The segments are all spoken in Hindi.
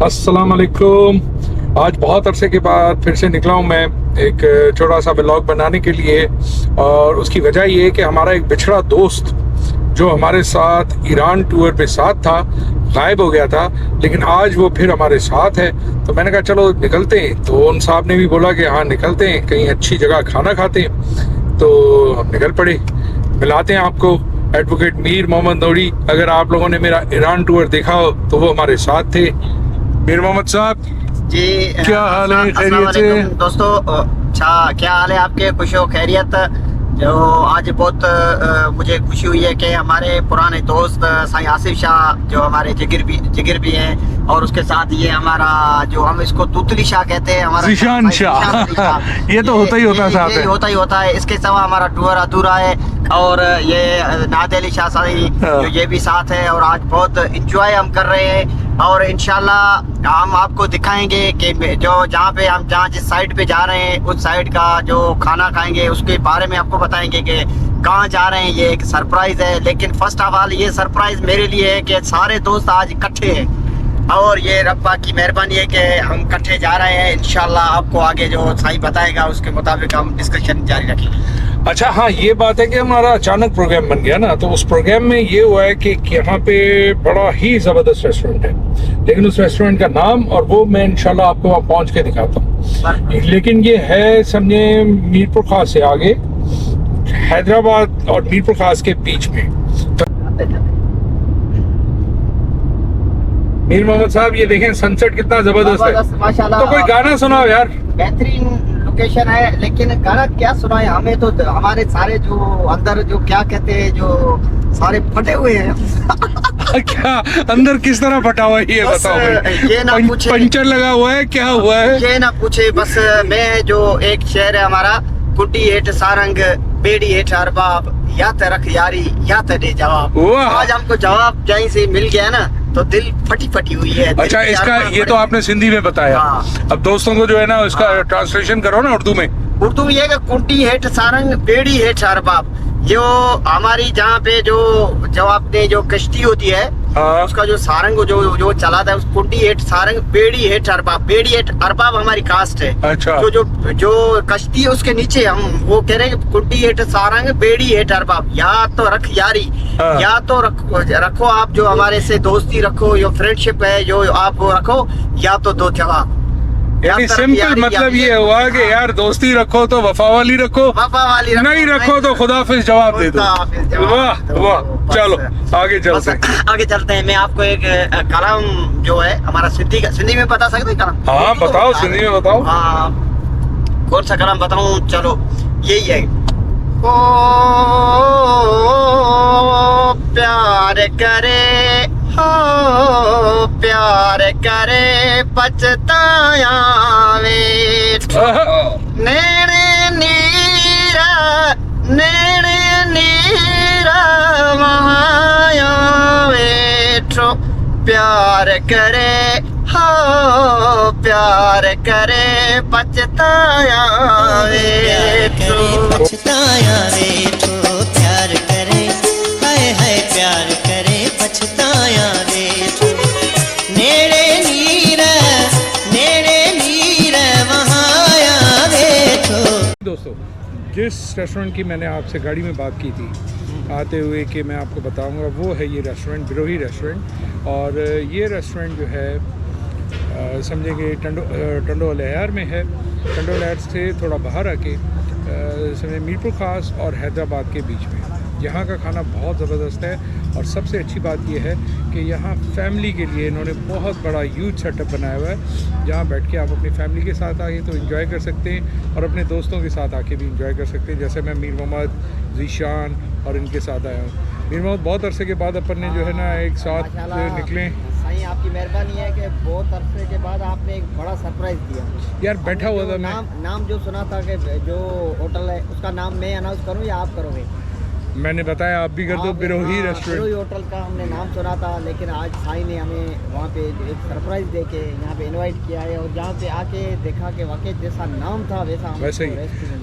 अस्सलाम वालेकुम। आज बहुत अरसे के बाद फिर से निकला हूँ मैं एक छोटा सा व्लॉग बनाने के लिए, और उसकी वजह ये है कि हमारा एक बिछड़ा दोस्त जो हमारे साथ ईरान टूर पे साथ था गायब हो गया था, लेकिन आज वो फिर हमारे साथ है। तो मैंने कहा चलो निकलते हैं। तो उन साहब ने भी बोला कि हाँ निकलते हैं, कहीं अच्छी जगह खाना खाते हैं। तो हम निकल पड़े। मिलाते हैं आपको एडवोकेट मीर मोहम्मद नूरी। अगर आप लोगों ने मेरा ईरान टूर देखा हो तो वो हमारे साथ थे। मीर मोहम्मद साहब जी, क्या हाल है? खैरियत से? दोस्तों, अच्छा क्या हाल है आपके? खुशी हो खैरियत? जो आज बहुत मुझे खुशी हुई है कि हमारे पुराने दोस्त साईं आसिफ शाह जो हमारे जिगर भी हैं, और उसके साथ ये हमारा जो हम इसको तुतली शाह कहते हैं, हमारा ज़ीशान शाह। ये तो होता ही होता है साथ में। होता ही होता है। इसके सिवा हमारा टूर अधूरा है। और ये नाद अली शाह साई जो ये भी साथ है, और आज बहुत इंजॉय हम कर रहे हैं। और इंशाल्लाह हम आपको दिखाएंगे कि जहाँ जिस साइड पे जा रहे हैं उस साइड का जो खाना खाएंगे उसके बारे में आपको बताएंगे कि कहाँ जा रहे हैं। ये एक सरप्राइज है, लेकिन फर्स्ट ऑफ ऑल ये सरप्राइज मेरे लिए है कि सारे दोस्त आज इकट्ठे हैं, और ये रब्बा की मेहरबानी है कि हम इकट्ठे जा रहे हैं। इंशाल्लाह आपको आगे जो साई बताएगा उसके मुताबिक हम डिस्कशन जारी रखेंगे। अच्छा हाँ, ये बात है कि हमारा अचानक प्रोग्राम बन गया ना, तो उस प्रोग्राम में ये हुआ है कि यहाँ पे बड़ा ही ज़बरदस्त रेस्टोरेंट है, लेकिन उस रेस्टोरेंट का नाम और वो मैं इंशाल्लाह आपको वहाँ पहुँच के दिखाता हूँ। लेकिन ये है समझे मीरपुर खास से आगे, हैदराबाद और मीरपुर खास के बीच में। मीर मोहम्मद साहब ये देखें सनसेट कितना जबरदस्त है, माशाल्लाह। तो कोई गाना सुनाओ यार। बेहतरीन लोकेशन है, लेकिन गाना क्या सुनाए हमें? तो हमारे सारे जो अंदर जो क्या कहते हैं जो सारे फटे हुए हैं। क्या अंदर किस तरह फटा हुआ है ये बताओ भाई। ये ना पूछे, पंचर लगा हुआ है, क्या हुआ है? ये ना पूछे। बस मैं जो एक शेर है हमारा, कुटी हेठ सारंग बेड़ी हेठ अरबाब, या तरख यारी या तड़े जवाब। आज हमको जवाब जहीं से मिल गया ना तो दिल फटी हुई है। अच्छा, इसका ये तो आपने सिंधी में बताया। हाँ। अब दोस्तों को जो है ना उसका ट्रांसलेशन करो ना उर्दू में। उर्दू में ये कि कुंटी हेठ सारंग बेड़ी हेठ अरबाब, जो हमारी जहाँ पे जो आपने जो कश्ती होती है, हाँ। उसका जो सारंग जो चलाता है, उस कुंटी हेठ सारंग बेड़ी हेठ अरबाब। बेड़ी हेठ अरबाब हमारी कास्ट है। अच्छा। जो कश्ती है उसके नीचे हम वो कह रहे हैं कुंटी हेठ सारंग बेड़ी हेठ अरबाब, या तो रख यारी, हाँ। या तो रखो आप जो हमारे से दोस्ती रखो, जो फ्रेंडशिप है जो आप वो रखो, या तो दो जवाब। यानी सिंपल मतलब ये हुआ कि यार दोस्ती रखो तो वफा वाली रखो, नहीं रखो तो खुदाफिज जवाब दे दो। वाह वाह, चलो आगे चलते हैं। मैं आपको एक कलाम जो है हमारा सिंधी में बता सकते हैं कलाम? हाँ बताओ, सिंधी में बताओ। हाँ, कौन सा कलाम बताऊं? चलो यही है। ओ प्यार करे, हो प्यार करे पछताया वेठ, नेड़े नीरा महाया वेठो, प्यार करे, हो प्यार करे पछताया वेठो, पछताया वेठो, प्यार करे, हाय हाय प्यार करे पछताया वेठो, नेड़े नीर वहाया वेठो। दोस्तों, जिस रेस्टोरेंट की मैंने आपसे गाड़ी में बात की थी आते हुए कि मैं आपको बताऊंगा, वो है ये रेस्टोरेंट, बिरोही रेस्टोरेंट। और ये रेस्टोरेंट जो है समझे कि टंडो लहर में है। टंडो लहर से थोड़ा बाहर आके समझे मीरपुर खास और हैदराबाद के बीच में। यहाँ का खाना बहुत ज़बरदस्त है, और सबसे अच्छी बात यह है कि यहाँ फैमिली के लिए इन्होंने बहुत बड़ा यूथ सेटअप बनाया हुआ है, जहाँ बैठ के आप अपनी फैमिली के साथ आए तो एंजॉय कर सकते हैं, और अपने दोस्तों के साथ आके भी एंजॉय कर सकते हैं। जैसे मैं मीर मोहम्मद, ज़ीशान और इनके साथ आया हूँ। मीर मोहम्मद, बहुत अरसे के बाद अपन ने जो है ना एक साथ निकले। साईं आपकी मेहरबानी है कि बहुत अरसे के बाद आपने एक बड़ा सरप्राइज दिया यार। बैठा हुआ था मैं, नाम जो सुना था कि जो होटल है उसका नाम मैं अनाउंस करूँ या आप करोगे? मैंने बताया आप भी कर दो। बिरोही रेस्टोरेंट, बिरोही होटल का हमने नाम सुना था, लेकिन आज साईं ने हमें वहाँ पे एक सरप्राइज दे के यहाँ पे इनवाइट किया है, और जहाँ पे आके देखा कि वाकई जैसा नाम था वैसा ही।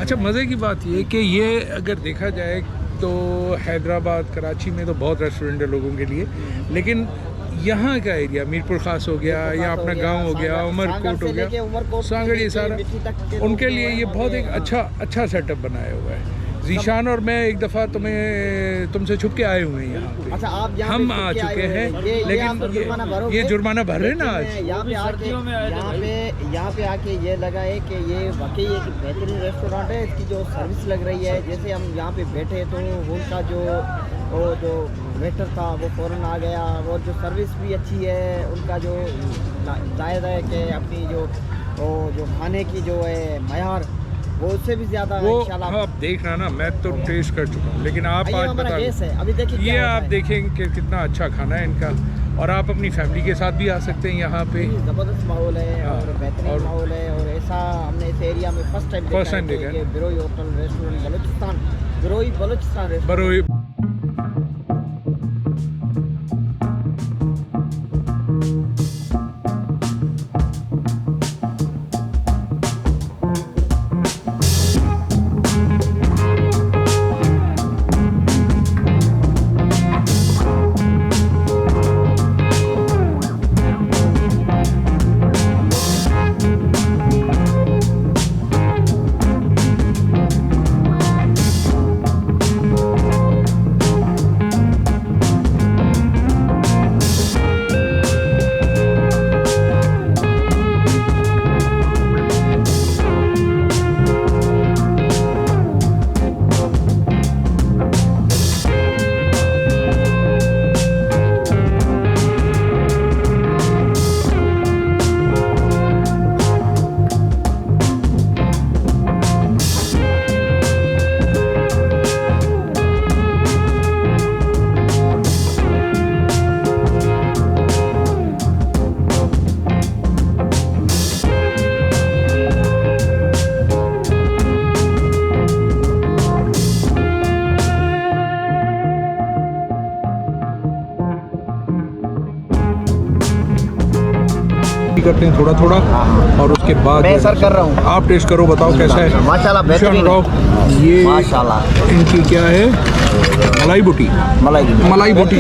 अच्छा, मज़े की बात ये कि ये अगर देखा जाए तो हैदराबाद, कराची में तो बहुत रेस्टोरेंट है लोगों के लिए, लेकिन यहाँ का एरिया मीरपुर खास हो गया या अपना गांव हो गया, उमरकोट हो गया, सांगड़, ये सारा उनके लिए ये बहुत एक अच्छा सेटअप बनाया हुआ है। जीशान और मैं एक दफ़ा तुमसे छुप के आए हुए हैं यहाँ पे। अच्छा, आप हम आ चुके हैं, लेकिन ये जुर्माना भर रहे हैं ना आज। यहाँ पे आके ये लगा है कि ये वाकई एक बेहतरीन रेस्टोरेंट है। इसकी जो सर्विस लग रही है, जैसे हम यहाँ पे बैठे तो उनका जो वेटर था वो फ़ौरन आ गया, और जो सर्विस भी अच्छी है उनका, जो जायज़ है कि अपनी जो खाने की जो है मयार वो उससे भी ज़्यादा है इंशाल्लाह। आप देखना ना, मैं तो टेस्ट कर चुका हूँ, लेकिन आप आज बता है। अभी देखिए ये आप देखेंगे कि कितना अच्छा खाना है इनका, और आप अपनी फैमिली के साथ भी आ सकते हैं यहाँ पे। ज़बरदस्त माहौल है और बेहतरीन माहौल है, और ऐसा हमने इस एरिया में फर्स्ट टाइम देखा है। Biroi hotel restaurant Balochistan, Biroi Balochistan restaurant. करते हैं थोड़ा थोड़ा, और उसके बाद मैं सर कर रहा हूँ। आप टेस्ट करो, बताओ कैसा है। माशाल्लाह बेहतरीन। ये माशाल्लाह इनकी क्या है, मलाई बोटी। मलाई बोटी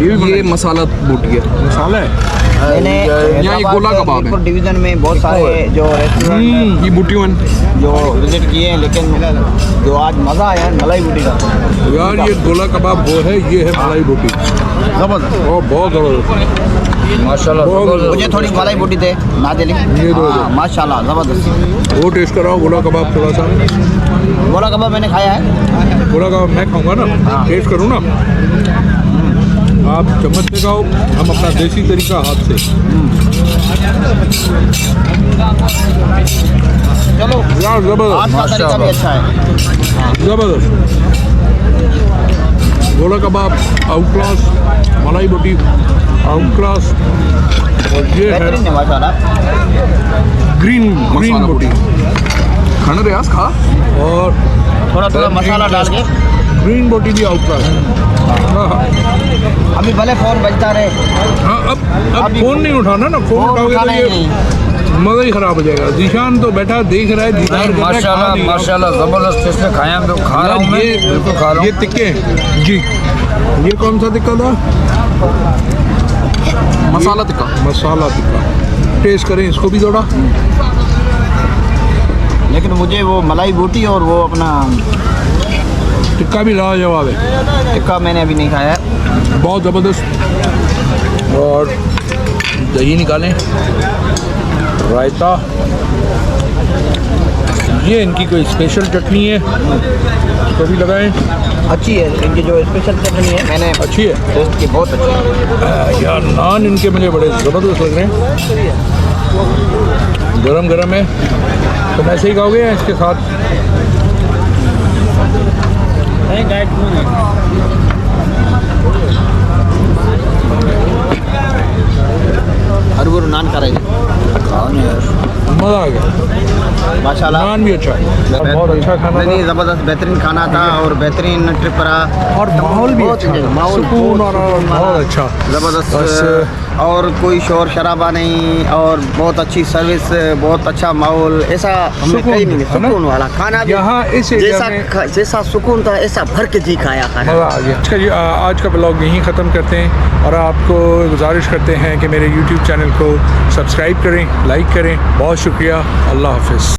ये मसाला बोटी है, मसाला है। मैंने यहाँ एक गोला कबाब है डिवीजन में बहुत सारे जो रेस्टोरेंट ये बूटी वन जो विजिट किए हैं, लेकिन जो आज मज़ा आया है मलाई बोटी का। यार ये गोला कबाब वो है, ये है मलाई बोटी, जबरदस्त, बहुत ज़बरदस्त माशाल्लाह। मुझे थोड़ी मलाई बोटी दे ना दिली, माशाल्लाह ज़बरदस्त। वो टेस्ट कराओ गोला कबाब थोड़ा सा। गोला कबाब मैंने खाया है, गोला कबाब मैं खाऊंगा ना, टेस्ट करूँ ना। आप चम्मच से खाओ, हम अपना देसी तरीका हाथ से। चलो यार जबरदस्त, हाथ का तरीका भी अच्छा है, जबरदस्त। गोला कबाब आउट क्लास, मलाई बोटी आउट क्लास, और ये है बेहतरीन है माशाल्लाह। ग्रीन बोटी, खाना रियाज खा, और थोड़ा मसाला डाल के ग्रीन बोटी भी आउट क्लास। अभी भले फोन बजता रहे। हाँ, अब फोन नहीं उठाना ना, फोन उठाओगे तो ये मज़ा ही ख़राब हो जाएगा। जीशान तो बैठा देख रहा है, दीदार कर रहा है, खा नहीं रहा। माशाल्लाह ज़बरदस्त टेस्ट है, खाया हम लोग, खा रहा हूँ मैं, बिल्कुल खा रहा हूँ। ये टिक्के हैं जी। ये कौन सा टिक्का था? मसाला टिक्का। मसाला टिक्का, टेस्ट करें इसको भी थोड़ा। लेकिन मुझे वो मलाई बोटी और वो अपना टिक्का भी लाजवाब है। टिक्का मैंने अभी नहीं खाया है, बहुत ज़बरदस्त। और दही निकालें, रायता, ये इनकी कोई स्पेशल चटनी है, इसको भी लगाएं। अच्छी है इनकी जो स्पेशल चटनी है, मैंने अच्छी है, टेस्ट की बहुत अच्छी है। यार नान इनके मुझे बड़े ज़बरदस्त लग रहे हैं, गरम गरम है। तो ऐसे ही खाओगे या इसके साथ? हर वो नान करेंगे, मज़ा आ गया। माशाल्लाह। नान भी अच्छा बहुत अच्छा खाना नहीं था ज़बरदस्त बेहतरीन खाना था और बेहतरीन ट्रिप रहा और माहौल भी बहुत अच्छा था, माहौल सुकून और बहुत अच्छा बस, ज़बरदस्त और कोई शोर शराबा नहीं और बहुत अच्छी सर्विस, बहुत अच्छा माहौल, ऐसा हमने सुकून, कहीं नहीं, है ना? सुकून वाला खाना भी यहाँ इस एरिया में जैसा सुकून था ऐसा भर के जी खाया खाना। मज़ा आ गया। आज का ब्लॉग यहीं ख़त्म करते हैं और आपको गुजारिश करते हैं कि मेरे YouTube चैनल को सब्सक्राइब करें, लाइक करें। बहुत शुक्रिया, अल्लाह हाफ़िज़।